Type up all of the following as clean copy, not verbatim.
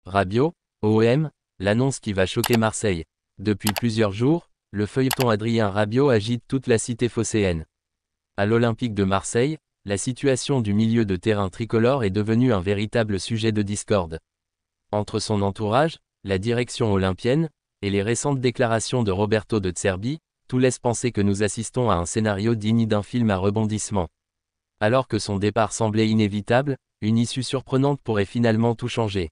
Rabiot, OM, l'annonce qui va choquer Marseille. Depuis plusieurs jours, le feuilleton Adrien Rabiot agite toute la cité phocéenne. À l'Olympique de Marseille, la situation du milieu de terrain tricolore est devenue un véritable sujet de discorde. Entre son entourage, la direction olympienne, et les récentes déclarations de Roberto De Zerbi, tout laisse penser que nous assistons à un scénario digne d'un film à rebondissement. Alors que son départ semblait inévitable, une issue surprenante pourrait finalement tout changer.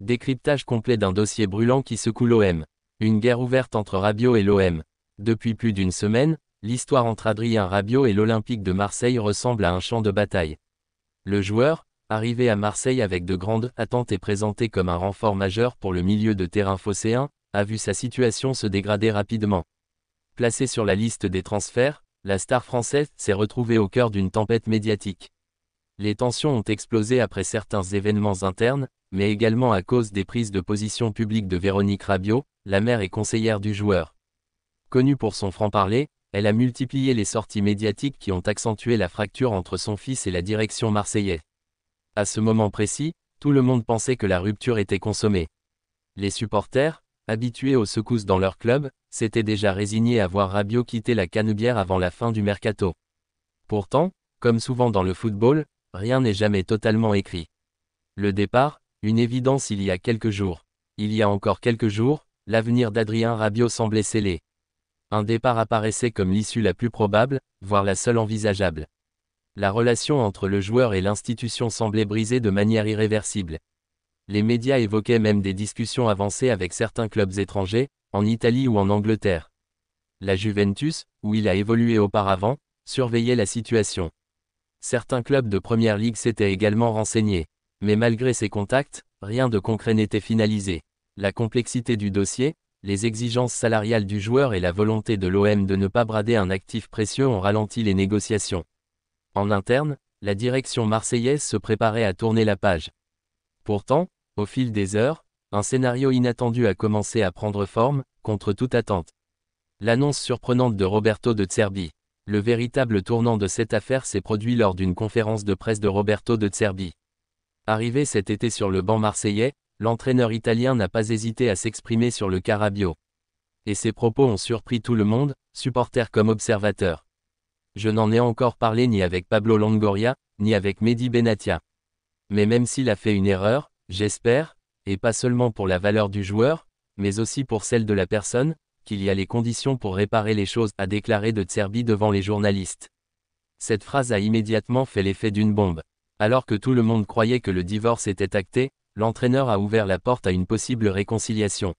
Décryptage complet d'un dossier brûlant qui secoue l'OM. Une guerre ouverte entre Rabiot et l'OM. Depuis plus d'une semaine, l'histoire entre Adrien Rabiot et l'Olympique de Marseille ressemble à un champ de bataille. Le joueur, arrivé à Marseille avec de grandes attentes et présenté comme un renfort majeur pour le milieu de terrain phocéen, a vu sa situation se dégrader rapidement. Placé sur la liste des transferts, la star française s'est retrouvée au cœur d'une tempête médiatique. Les tensions ont explosé après certains événements internes, mais également à cause des prises de position publiques de Véronique Rabiot, la mère et conseillère du joueur. Connue pour son franc-parler, elle a multiplié les sorties médiatiques qui ont accentué la fracture entre son fils et la direction marseillaise. À ce moment précis, tout le monde pensait que la rupture était consommée. Les supporters, habitués aux secousses dans leur club, s'étaient déjà résignés à voir Rabiot quitter la Canebière avant la fin du mercato. Pourtant, comme souvent dans le football, rien n'est jamais totalement écrit. Le départ, une évidence il y a quelques jours. Il y a encore quelques jours, l'avenir d'Adrien Rabiot semblait scellé. Un départ apparaissait comme l'issue la plus probable, voire la seule envisageable. La relation entre le joueur et l'institution semblait brisée de manière irréversible. Les médias évoquaient même des discussions avancées avec certains clubs étrangers, en Italie ou en Angleterre. La Juventus, où il a évolué auparavant, surveillait la situation. Certains clubs de première ligue s'étaient également renseignés. Mais malgré ces contacts, rien de concret n'était finalisé. La complexité du dossier, les exigences salariales du joueur et la volonté de l'OM de ne pas brader un actif précieux ont ralenti les négociations. En interne, la direction marseillaise se préparait à tourner la page. Pourtant, au fil des heures, un scénario inattendu a commencé à prendre forme, contre toute attente. L'annonce surprenante de Roberto De Zerbi. Le véritable tournant de cette affaire s'est produit lors d'une conférence de presse de Roberto De Zerbi. Arrivé cet été sur le banc marseillais, l'entraîneur italien n'a pas hésité à s'exprimer sur le cas Rabiot. Et ses propos ont surpris tout le monde, supporters comme observateurs. Je n'en ai encore parlé ni avec Pablo Longoria, ni avec Mehdi Benatia. Mais même s'il a fait une erreur, j'espère, et pas seulement pour la valeur du joueur, mais aussi pour celle de la personne, qu'il y a les conditions pour réparer les choses, a déclaré De Zerbi devant les journalistes. Cette phrase a immédiatement fait l'effet d'une bombe. Alors que tout le monde croyait que le divorce était acté, l'entraîneur a ouvert la porte à une possible réconciliation.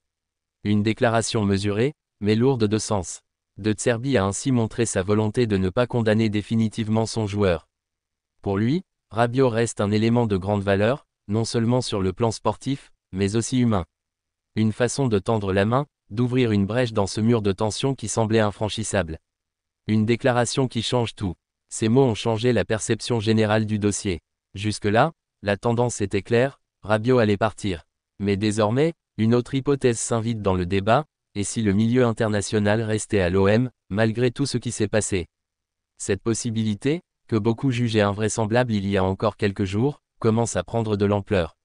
Une déclaration mesurée, mais lourde de sens. De Zerbi a ainsi montré sa volonté de ne pas condamner définitivement son joueur. Pour lui, Rabiot reste un élément de grande valeur, non seulement sur le plan sportif, mais aussi humain. Une façon de tendre la main, d'ouvrir une brèche dans ce mur de tension qui semblait infranchissable. Une déclaration qui change tout. Ces mots ont changé la perception générale du dossier. Jusque-là, la tendance était claire, Rabiot allait partir. Mais désormais, une autre hypothèse s'invite dans le débat, et si le milieu international restait à l'OM, malgré tout ce qui s'est passé. Cette possibilité, que beaucoup jugeaient invraisemblable il y a encore quelques jours, commence à prendre de l'ampleur.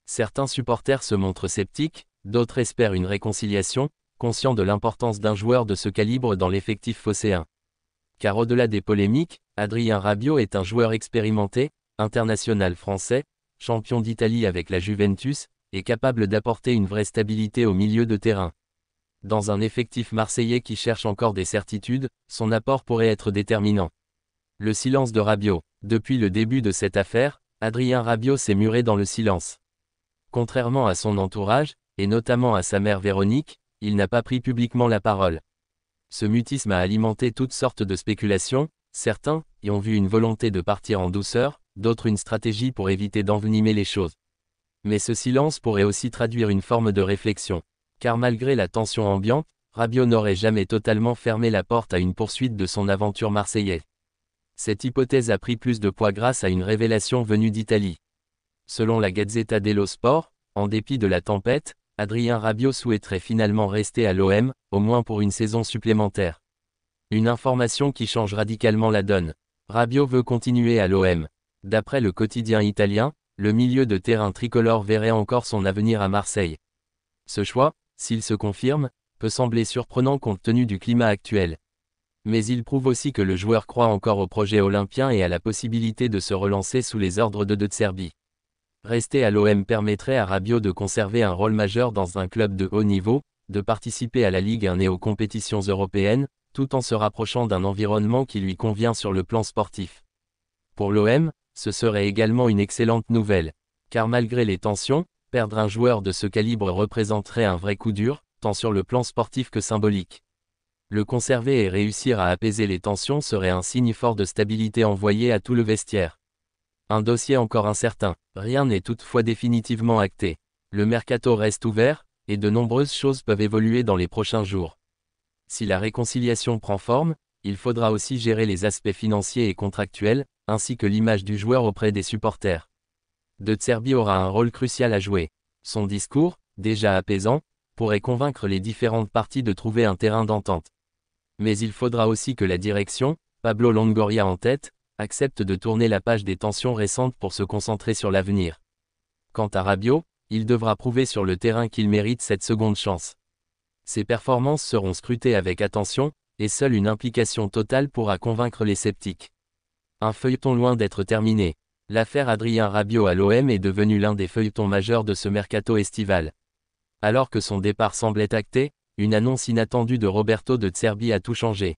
Certains supporters se montrent sceptiques, d'autres espèrent une réconciliation, conscients de l'importance d'un joueur de ce calibre dans l'effectif phocéen. Car au-delà des polémiques, Adrien Rabiot est un joueur expérimenté, international français, champion d'Italie avec la Juventus, et capable d'apporter une vraie stabilité au milieu de terrain. Dans un effectif marseillais qui cherche encore des certitudes, son apport pourrait être déterminant. Le silence de Rabiot. Depuis le début de cette affaire, Adrien Rabiot s'est muré dans le silence. Contrairement à son entourage, et notamment à sa mère Véronique, il n'a pas pris publiquement la parole. Ce mutisme a alimenté toutes sortes de spéculations, certains y ont vu une volonté de partir en douceur, d'autres une stratégie pour éviter d'envenimer les choses. Mais ce silence pourrait aussi traduire une forme de réflexion. Car malgré la tension ambiante, Rabiot n'aurait jamais totalement fermé la porte à une poursuite de son aventure marseillaise. Cette hypothèse a pris plus de poids grâce à une révélation venue d'Italie. Selon la Gazzetta dello Sport, en dépit de la tempête, Adrien Rabiot souhaiterait finalement rester à l'OM, au moins pour une saison supplémentaire. Une information qui change radicalement la donne. Rabiot veut continuer à l'OM. D'après le quotidien italien, le milieu de terrain tricolore verrait encore son avenir à Marseille. Ce choix, s'il se confirme, peut sembler surprenant compte tenu du climat actuel. Mais il prouve aussi que le joueur croit encore au projet olympien et à la possibilité de se relancer sous les ordres de Serbie. Rester à l'OM permettrait à Rabiot de conserver un rôle majeur dans un club de haut niveau, de participer à la Ligue 1 et aux compétitions européennes, tout en se rapprochant d'un environnement qui lui convient sur le plan sportif. Pour l'OM, ce serait également une excellente nouvelle. Car malgré les tensions, perdre un joueur de ce calibre représenterait un vrai coup dur, tant sur le plan sportif que symbolique. Le conserver et réussir à apaiser les tensions serait un signe fort de stabilité envoyé à tout le vestiaire. Un dossier encore incertain, rien n'est toutefois définitivement acté. Le mercato reste ouvert, et de nombreuses choses peuvent évoluer dans les prochains jours. Si la réconciliation prend forme, il faudra aussi gérer les aspects financiers et contractuels, ainsi que l'image du joueur auprès des supporters. De Serbie aura un rôle crucial à jouer. Son discours, déjà apaisant, pourrait convaincre les différentes parties de trouver un terrain d'entente. Mais il faudra aussi que la direction, Pablo Longoria en tête, accepte de tourner la page des tensions récentes pour se concentrer sur l'avenir. Quant à Rabiot, il devra prouver sur le terrain qu'il mérite cette seconde chance. Ses performances seront scrutées avec attention, et seule une implication totale pourra convaincre les sceptiques. Un feuilleton loin d'être terminé. L'affaire Adrien Rabiot à l'OM est devenue l'un des feuilletons majeurs de ce mercato estival. Alors que son départ semblait acté, une annonce inattendue de Roberto de Serbie a tout changé.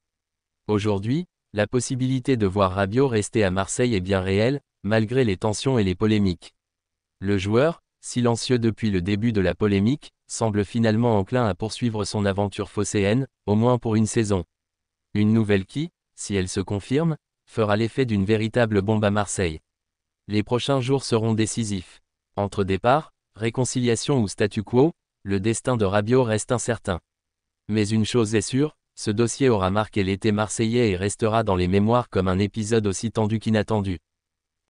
Aujourd'hui, la possibilité de voir Rabiot rester à Marseille est bien réelle, malgré les tensions et les polémiques. Le joueur, silencieux depuis le début de la polémique, semble finalement enclin à poursuivre son aventure phocéenne, au moins pour une saison. Une nouvelle qui, si elle se confirme, fera l'effet d'une véritable bombe à Marseille. Les prochains jours seront décisifs. Entre départ, réconciliation ou statu quo, le destin de Rabiot reste incertain. Mais une chose est sûre, ce dossier aura marqué l'été marseillais et restera dans les mémoires comme un épisode aussi tendu qu'inattendu.